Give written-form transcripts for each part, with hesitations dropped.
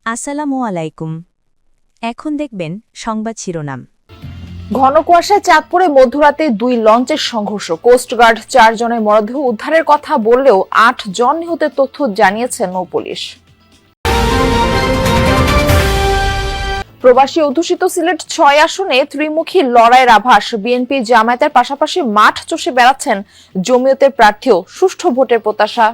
আসসালামু আলাইকুম। এখন দেখবেন সংবাদ শিরোনাম। ঘন কুয়াশায় চাঁদপুরে মধ্যরাতে 2 লঞ্চের সংঘর্ষ, কোস্টগার্ড 4 জনের মরদেহ উদ্ধারের কথা বললেও 8 জন নিহতের তথ্য জানিয়েছে নৌপুলিশ। প্রবাসী অধ্যুষিত সিলেট 6 আসনে ত্রিমুখী লড়াইয়ের আভাস, বিএনপি জামায়াতের পাশাপাশি মাঠ চষে বেড়াচ্ছেন জমিয়তের প্রার্থীও, সুষ্ঠু ভোটের প্রত্যাশা।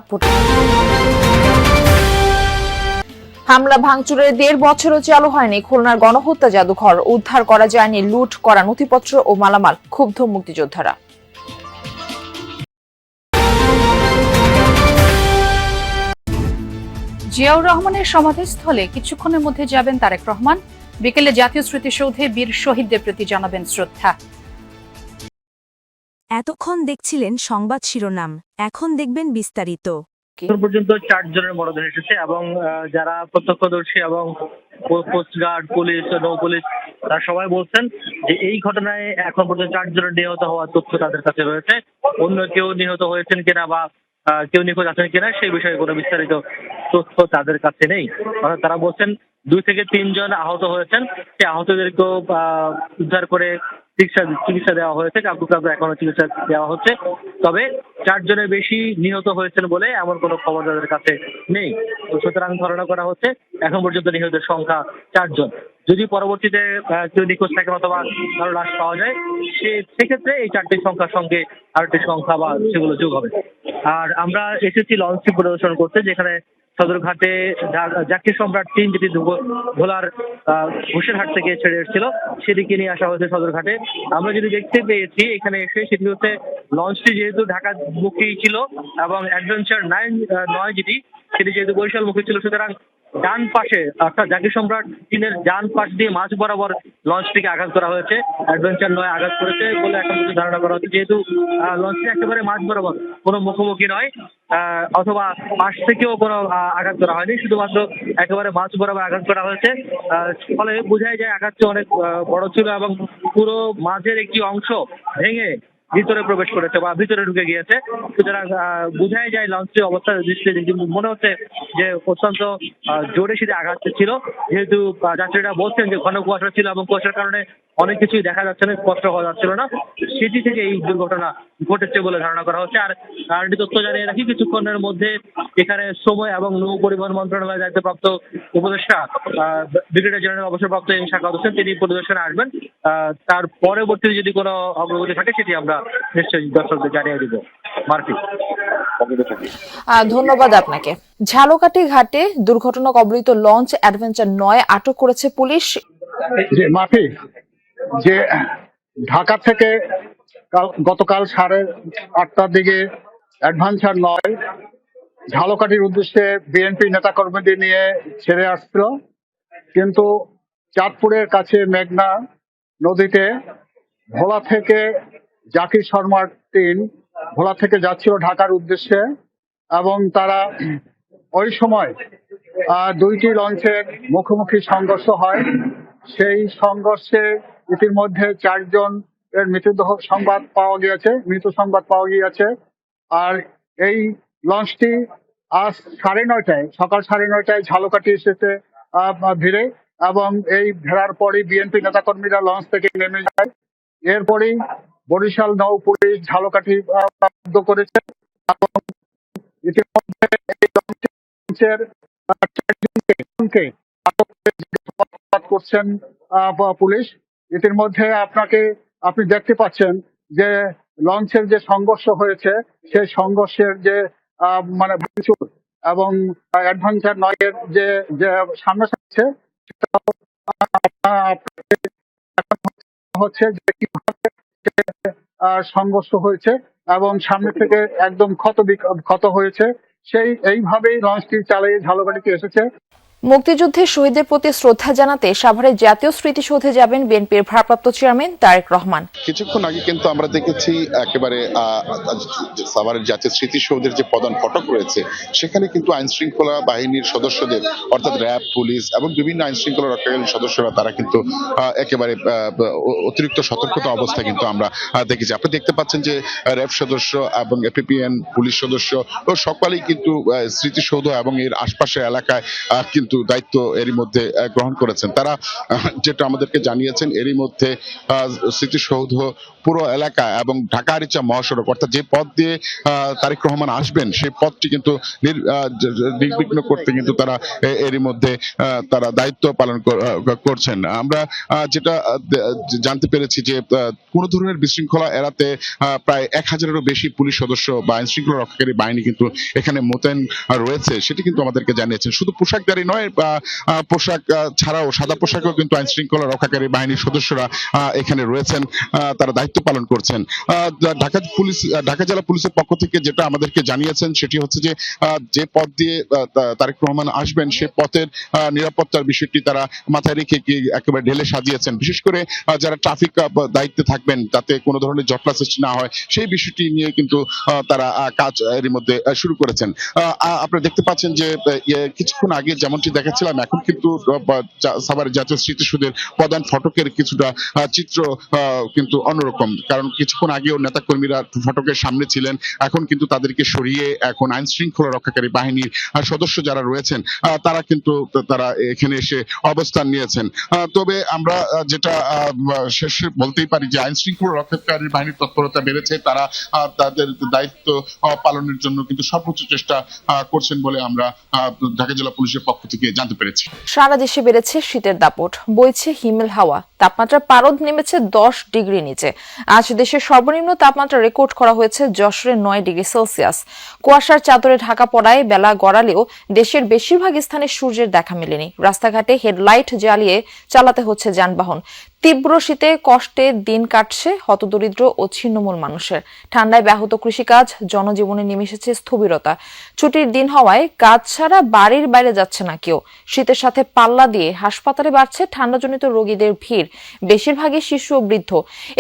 হামলা ভাঙচুরের 1.5 বছরও চালু হয়নি খুলনার গণহত্যা জাদুঘর, উদ্ধার করা যায়নি লুট করা নথিপত্র ও মালামাল, ক্ষুব্ধ মুক্তিযোদ্ধারা। জিয়াউর রহমানের সমাধিস্থলে কিছুক্ষণের মধ্যে যাবেন তারেক রহমান। বিকেলে জাতীয় স্মৃতিসৌধে বীর শহীদদের প্রতি জানাবেন শ্রদ্ধা। এতক্ষণ দেখছিলেন সংবাদ শিরোনাম, এখন দেখবেন বিস্তারিত। এখন পর্যন্ত 4 জনের মরদেহ এসেছে এবং যারা প্রত্যক্ষদর্শী এবং কোস্টগার্ড, পুলিশ, নৌ পুলিশ তারা সবাই বলছেন যে এই ঘটনায় এখন পর্যন্ত 4 জনের নিহত হওয়ার তথ্য তাদের কাছে রয়েছে। অন্য কেউ নিহত হয়েছেন কিনা বা কেউ নিখোঁজ আছেন কিনা সেই বিষয়ে কোনো বিস্তারিত তথ্য তাদের কাছে নেই। অর্থাৎ তারা বলছেন 2 থেকে 3 জন আহত হয়েছেন, সেই আহতদেরকেও উদ্ধার করে চিকিৎসা দেওয়া হয়েছে, কাউকে এখনো চিকিৎসা দেওয়া হচ্ছে। তবে 4 জনের বেশি নিহত হয়েছেন বলে এমন কোনো খবর তাদের কাছে নেই। সুতরাং ধারণা করা হচ্ছে এখন পর্যন্ত নিহতের সংখ্যা 4 জন। যদি পরবর্তীতে কেউ নিখোঁজ থাকেন অথবা কারো লাশ পাওয়া যায়, সেক্ষেত্রে এই 4টি সংখ্যার সঙ্গে আরেকটি সংখ্যা বা সেগুলো যোগ হবে। আর আমরা এসেছি লঞ্চটি পরিদর্শন করতে, যেখানে সদরঘাটে যাত্রী সম্রাট 3 যেটি ভোলার ঘোষেরহাট থেকে ছেড়ে এসেছিল সেদিকে নিয়ে আসা হয়েছে সদরঘাটে। আমরা যদি দেখতে পেয়েছি এখানে এসে, সেটি হচ্ছে লঞ্চটি যেহেতু ঢাকামুখী ছিল এবং অ্যাডভেঞ্চার 9 যেটি সেটি যেহেতু বরিশালমুখী ছিল, সুতরাং ডান পাশে অর্থাৎ জাকির সম্রাট 3-এর ডান পাশ দিয়ে মাঝ বরাবর লঞ্চটিকে আঘাত করা হয়েছে। অ্যাডভেঞ্চার 9 আঘাত করেছে বলে এখন পর্যন্ত ধারণা করা হচ্ছে, যেহেতু লঞ্চটি একেবারে মাঝ বরাবর, কোনো মুখোমুখি নয় অথবা পাশ থেকেও কোনো আঘাত করা হয়নি, শুধুমাত্র একেবারে মাঝ বরাবর আঘাত করা হয়েছে। ফলে বোঝাই যায় আঘাতটি অনেক বড় ছিল এবং পুরো মাঝের একটি অংশ ভেঙে ভিতরে প্রবেশ করেছে বা ভিতরে ঢুকে গিয়েছে। সুতরাং বোঝাই যায় লঞ্চটির অবস্থা দৃষ্টিতে মনে হচ্ছে যে অত্যন্ত জোরে সেটি আঘাত ছিল, যেহেতু যাত্রীরা বলছেন যে ঘন কুয়াশা ছিল এবং কুয়াশার কারণে অনেক কিছুই দেখা যাচ্ছে না, স্পষ্ট হওয়া যাচ্ছিল না, সেটি থেকে এই দুর্ঘটনা ঘটেছে বলে ধারণা করা হচ্ছে। আর আরেকটি তথ্য জানিয়ে রাখি, কিছুক্ষণের মধ্যে এখানে শ্রম এবং নৌ পরিবহন মন্ত্রণালয়ের দায়িত্বপ্রাপ্ত উপদেষ্টা ব্রিগেডিয়ার জেনারেল অবসরপ্রাপ্ত শাখাওয়াত হোসেন তিনি পরিদর্শনে আসবেন। তার পরবর্তীতে যদি কোনো অগ্রগতি থাকে সেটি আমরা নিশ্চয়ই দর্শকদের জানিয়ে দিব। মার্ফি, ধন্যবাদ আপনাকে। ঝালকাঠি ঘাটে দুর্ঘটনা কবলিত লঞ্চ অ্যাডভেঞ্চার 9 আটক করেছে পুলিশ। মাফি, যে ঢাকা থেকে গতকাল 8:30টার দিকে অ্যাডভেঞ্চার 9 ঝালকাঠির উদ্দেশ্যে বিএনপি নেতাকর্মীদের নিয়ে ছেড়ে আসছিল, কিন্তু চাঁদপুরের কাছে মেঘনা নদীতে ভোলা থেকে জাকির শর্মার 3 ভোলা থেকে যাচ্ছিল ঢাকার উদ্দেশ্যে এবং তারা ওই সময় 2টি লঞ্চের মুখোমুখি সংঘর্ষ হয়। সেই সংঘর্ষে ইতিমধ্যে 4 জনের মৃত সংবাদ পাওয়া গিয়েছে। আর এই লঞ্চটি আজ সকাল 9:30টায় ঝালকাঠি এসেছে ভিড়ে, এবং এই ভেড়ার পরই বিএনপি নেতাকর্মীরা লঞ্চ থেকে নেমে যায়। এরপরই বরিশাল নৌ পুলিশ ঝালকাঠি বাধ্য করেছে এবং ইতিমধ্যে এই লঞ্চের 4জনকে আটক করছেন পুলিশ। ইতিমধ্যে আপনি দেখতে পাচ্ছেন যে লঞ্চের যে সংঘর্ষ হয়েছে, সেই সংঘর্ষের যে ভাঙচুর এবং অ্যাডভেঞ্চার 9-এর যে সামনে থাকছে হচ্ছে যে কিভাবে সংঘর্ষ হয়েছে এবং সামনে থেকে একদম ক্ষত হয়েছে, এইভাবেই লঞ্চটি চালিয়ে ঝালকাঠিতে এসেছে। মুক্তিযুদ্ধের শহীদদের প্রতি শ্রদ্ধা জানাতে সাভারের জাতীয় স্মৃতিসৌধে যাবেন বিএনপির ভারপ্রাপ্ত চেয়ারম্যান তারেক রহমান। কিছুক্ষণ আগে কিন্তু আমরা দেখেছি একেবারে সাভারের জাতীয় স্মৃতিসৌধের যে প্রধান ফটক রয়েছে, সেখানে কিন্তু আইন শৃঙ্খলা বাহিনীর সদস্যদের অর্থাৎ র্যাব, পুলিশ এবং বিভিন্ন আইন শৃঙ্খলা রক্ষাকারী সদস্যরা তারা কিন্তু একেবারে অতিরিক্ত সতর্কতা অবস্থা কিন্তু আমরা দেখেছি। আপনি দেখতে পাচ্ছেন যে র্যাব সদস্য এবং এপিপিএন পুলিশ সদস্য ও সকলেই কিন্তু স্মৃতিসৌধ এবং এর আশপাশের এলাকায় কিন্তু কিন্তু দায়িত্ব এরই মধ্যে গ্রহণ করেছেন। তারা যেটা আমাদেরকে জানিয়েছেন, এরই মধ্যে স্মৃতিসৌধ পুরো এলাকা এবং ঢাকা আরিচা মহাসড়ক অর্থাৎ যে পথ দিয়ে তারেক রহমান আসবেন সেই পথটি কিন্তু নির্বিঘ্ন করতে কিন্তু তারা এরই মধ্যে তারা দায়িত্ব পালন করছেন। আমরা যেটা জানতে পেরেছি যে কোনো ধরনের বিশৃঙ্খলা এড়াতে প্রায় 1000-এরও বেশি পুলিশ সদস্য বা আইন শৃঙ্খলা রক্ষাকারী বাহিনী কিন্তু এখানে মোতায়েন রয়েছে, সেটি কিন্তু আমাদেরকে জানিয়েছেন। শুধু পোশাকধারী নয়, পোশাক ছাড়াও সাদা পোশাকেও কিন্তু আইন শৃঙ্খলা রক্ষাকারী বাহিনীর সদস্যরা এখানে রয়েছেন, তারা দায়িত্ব পালন করছেন। ঢাকা জেলা পুলিশের পক্ষ থেকে যেটা আমাদেরকে জানিয়েছেন সেটি হচ্ছে যে পথ দিয়ে তারেক রহমান আসবেন সে পথের নিরাপত্তার বিষয়টি তারা মাথায় রেখে একেবারে ঢেলে সাজিয়েছেন। বিশেষ করে যারা ট্রাফিক দায়িত্বে থাকবেন তাতে কোনো ধরনের জটলা সৃষ্টি না হয় সেই বিষয়টি নিয়ে কিন্তু তারা কাজ এর মধ্যে শুরু করেছেন। আপনারা দেখতে পাচ্ছেন যে কিছুক্ষণ আগে যেমনটি দেখাচ্ছিলাম, এখন কিন্তু সাভার জাতীয় স্মৃতিসৌধের প্রধান ফটকের কিছুটা চিত্র কিন্তু অন্যরকম, কারণ কিছুক্ষণ আগেও নেতাকর্মীরা ফটকের সামনে ছিলেন, এখন কিন্তু তাদেরকে সরিয়ে এখন আইন শৃঙ্খলা রক্ষাকারী বাহিনীর সদস্য যারা রয়েছেন তারা এখানে এসে অবস্থান নিয়েছেন। তবে আমরা যেটা শেষে বলতেই পারি যে আইন শৃঙ্খলা রক্ষাকারী বাহিনীর তৎপরতা বেড়েছে, তারা তাদের দায়িত্ব পালনের জন্য কিন্তু সর্বোচ্চ চেষ্টা করছেন বলে আমরা ঢাকা জেলা পুলিশের পক্ষ থেকে জানতে পেরেছি। সারা দেশে বেড়েছে শীতের দাপট, বইছে হিমেল হাওয়া, তাপমাত্রার পারদ নেমেছে 10 ডিগ্রি নিচে। আজ দেশের সর্বনিম্ন তাপমাত্রা রেকর্ড করা হয়েছে যশোরে 9 ডিগ্রি সেলসিয়াস। কুয়াশার চাদরে ঢাকা পড়ায় বেলা গড়ালেও দেশের বেশিরভাগ স্থানে সূর্যের দেখা মেলেনি। রাস্তাঘাটে হেডলাইট জ্বালিয়ে চালাতে হচ্ছে যানবাহন। তীব্র শীতে কষ্টে দিন কাটছে হতদরিদ্র ও ছিন্নমূল মানুষের। ঠান্ডায় ব্যাহত কৃষিকাজ, জনজীবনে নেমে এসেছে স্থবিরতা। ছুটির দিন হওয়ায় কাজ ছাড়া বাড়ির বাইরে যাচ্ছে না কেউ। শীতের সাথে পাল্লা দিয়ে হাসপাতালে বাড়ছে ঠান্ডাজনিত রোগীদের ভিড়, বেশিরভাগই শিশু ও বৃদ্ধ।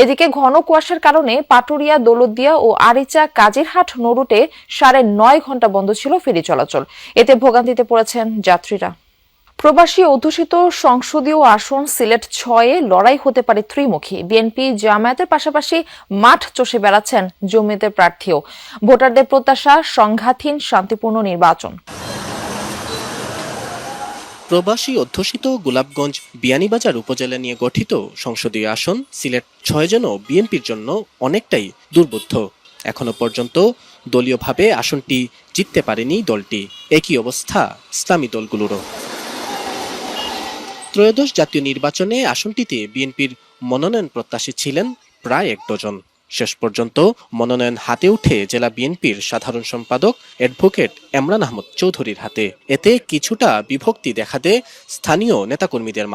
এদিকে ঘন কুয়াশার কারণে পাটুরিয়া, দৌলতদিয়া ও আরিচা কাজিরহাট নৌরুটে 9.5 ঘন্টা বন্ধ ছিল ফেরি চলাচল। এতে ভোগান্তিতে পড়েছেন যাত্রীরা। প্রবাসী অধ্যুষিত সংসদীয় আসন সিলেট 6-এ লড়াই হতে পারে ত্রিমুখী। বিএনপি জামায়াতের পাশাপাশি মাঠ চষে বেড়াচ্ছেন জমিয়তের প্রার্থীও। ভোটারদের প্রত্যাশা সংঘাতহীন শান্তিপূর্ণ নির্বাচন। প্রবাসী অধ্যুষিত গোলাপগঞ্জ বিয়ানীবাজার উপজেলা নিয়ে গঠিত সংসদীয় আসন সিলেট 6 যেন বিএনপির জন্য অনেকটাই দুর্বোধ্য। এখনো পর্যন্ত দলীয়ভাবে আসনটি জিততে পারেনি দলটি। একই অবস্থা ইসলামী দলগুলোরও। ত্রয়োদশ জাতীয় নির্বাচনে আসনটিতে বিএনপির মনোনয়ন প্রত্যাশী ছিলেন প্রায় 1 ডজন। শেষ পর্যন্ত মনোনয়ন হাতে উঠে জেলা বিএনপির সাধারণ সম্পাদক অ্যাডভোকেট এমরান আহমদ চৌধুরীর হাতে। এতে কিছুটা বিভক্তি দেখা দেয় স্থানীয় নেতাকর্মীদের